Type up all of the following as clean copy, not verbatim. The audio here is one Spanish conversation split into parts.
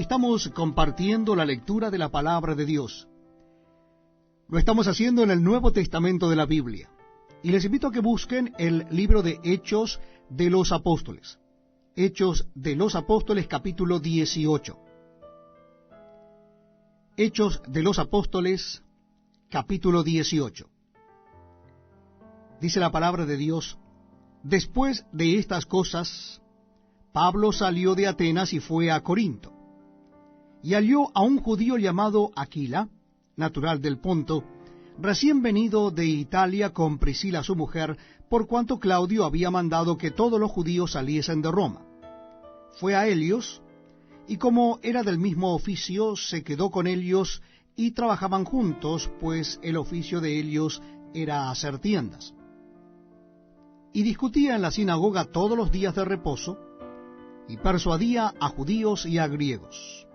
Estamos compartiendo la lectura de la palabra de Dios. Lo estamos haciendo en el Nuevo Testamento de la Biblia. Y les invito a que busquen el libro de Hechos de los Apóstoles. Hechos de los Apóstoles, capítulo 18. Hechos de los Apóstoles, capítulo 18. Dice la palabra de Dios: Después de estas cosas, Pablo salió de Atenas y fue a Corinto. Y halló a un judío llamado Aquila, natural del Ponto, recién venido de Italia con Priscila su mujer, por cuanto Claudio había mandado que todos los judíos saliesen de Roma. Fue a Helios, y como era del mismo oficio, se quedó con ellos, y trabajaban juntos, pues el oficio de Helios era hacer tiendas. Y discutía en la sinagoga todos los días de reposo, y persuadía a judíos y a griegos.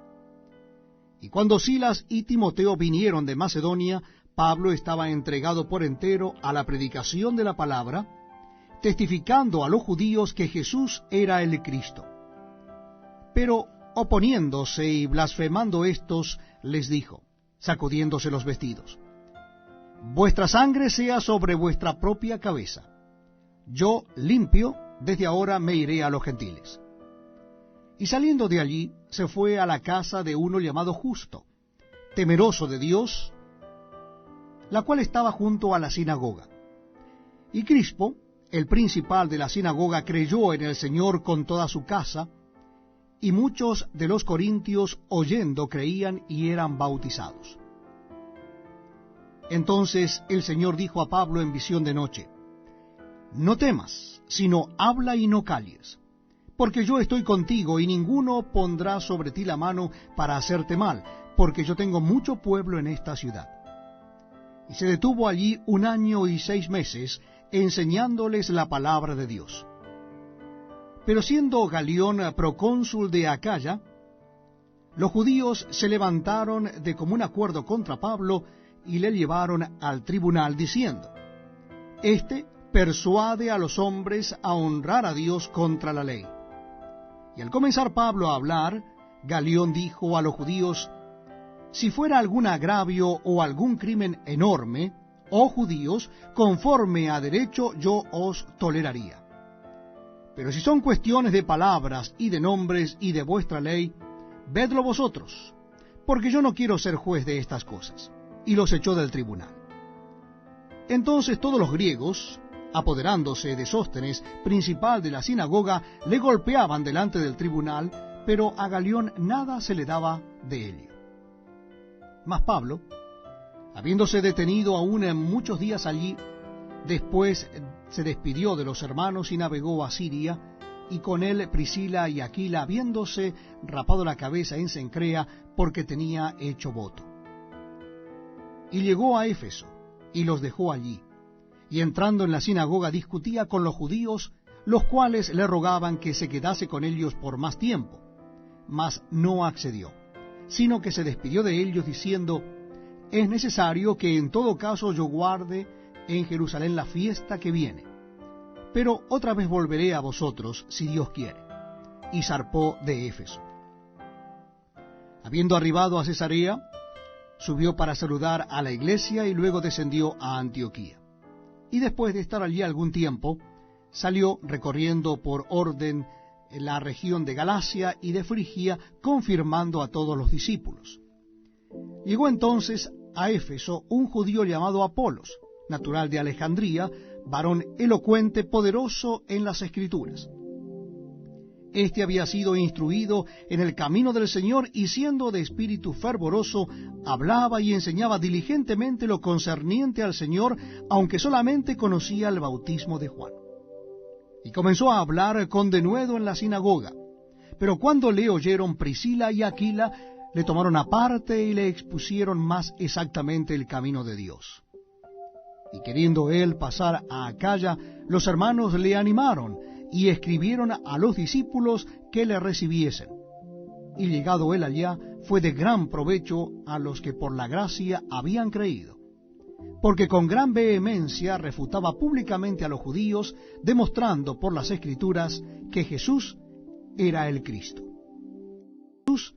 Y cuando Silas y Timoteo vinieron de Macedonia, Pablo estaba entregado por entero a la predicación de la palabra, testificando a los judíos que Jesús era el Cristo. Pero oponiéndose y blasfemando éstos, les dijo, sacudiéndose los vestidos: Vuestra sangre sea sobre vuestra propia cabeza. Yo, limpio, desde ahora me iré a los gentiles. Y saliendo de allí, se fue a la casa de uno llamado Justo, temeroso de Dios, la cual estaba junto a la sinagoga. Y Crispo, el principal de la sinagoga, creyó en el Señor con toda su casa, y muchos de los corintios, oyendo, creían y eran bautizados. Entonces el Señor dijo a Pablo en visión de noche: No temas, sino habla y no calles, porque yo estoy contigo, y ninguno pondrá sobre ti la mano para hacerte mal, porque yo tengo mucho pueblo en esta ciudad. Y se detuvo allí 1 año y 6 meses, enseñándoles la palabra de Dios. Pero siendo Galión procónsul de Acaya, los judíos se levantaron de común acuerdo contra Pablo, y le llevaron al tribunal, diciendo: Este persuade a los hombres a honrar a Dios contra la ley. Y al comenzar Pablo a hablar, Galión dijo a los judíos: Si fuera algún agravio o algún crimen enorme, oh judíos, conforme a derecho yo os toleraría. Pero si son cuestiones de palabras y de nombres y de vuestra ley, vedlo vosotros, porque yo no quiero ser juez de estas cosas. Y los echó del tribunal. Entonces todos los griegos, apoderándose de Sóstenes, principal de la sinagoga, le golpeaban delante del tribunal, pero a Galión nada se le daba de ello. Mas Pablo, habiéndose detenido aún en muchos días allí, después se despidió de los hermanos y navegó a Siria, y con él Priscila y Aquila, habiéndose rapado la cabeza en Cencrea, porque tenía hecho voto. Y llegó a Éfeso, y los dejó allí, y entrando en la sinagoga discutía con los judíos, los cuales le rogaban que se quedase con ellos por más tiempo. Mas no accedió, sino que se despidió de ellos diciendo: Es necesario que en todo caso yo guarde en Jerusalén la fiesta que viene, pero otra vez volveré a vosotros, si Dios quiere. Y zarpó de Éfeso. Habiendo arribado a Cesarea, subió para saludar a la iglesia y luego descendió a Antioquía. Y después de estar allí algún tiempo, salió recorriendo por orden la región de Galacia y de Frigia, confirmando a todos los discípulos. Llegó entonces a Éfeso un judío llamado Apolos, natural de Alejandría, varón elocuente, poderoso en las Escrituras. Este había sido instruido en el camino del Señor, y siendo de espíritu fervoroso, hablaba y enseñaba diligentemente lo concerniente al Señor, aunque solamente conocía el bautismo de Juan. Y comenzó a hablar con denuedo en la sinagoga. Pero cuando le oyeron Priscila y Aquila, le tomaron aparte y le expusieron más exactamente el camino de Dios. Y queriendo él pasar a Acaya, los hermanos le animaron, y escribieron a los discípulos que le recibiesen. Y llegado él allá, fue de gran provecho a los que por la gracia habían creído, porque con gran vehemencia refutaba públicamente a los judíos, demostrando por las Escrituras que Jesús era el Cristo. Jesús